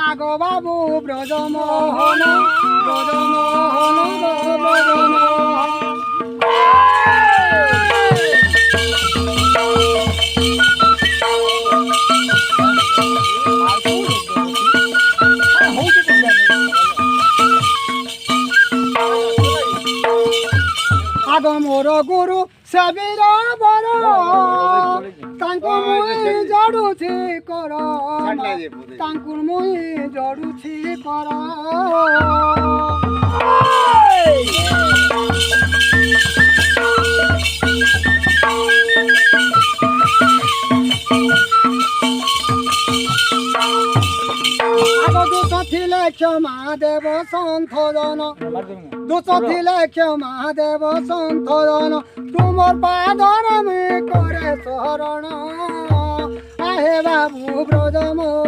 আগো বাবু ব্রজমোহন ব্রজমোহন ব্রজমোহন আগ মোর গুরু সেবীর বর তাঙ্কু মুই জড়ুছি কর তাঙ্কু মুই জড়ুছি কর আগ দুঃখ ছিলে ক্ষমা দেব সন্থজন দুঃখ ছিলে ক্ষমা দেব সন্থজন তুমর পাদর আমি করে শরণ আহে বাবু ব্রজমোহন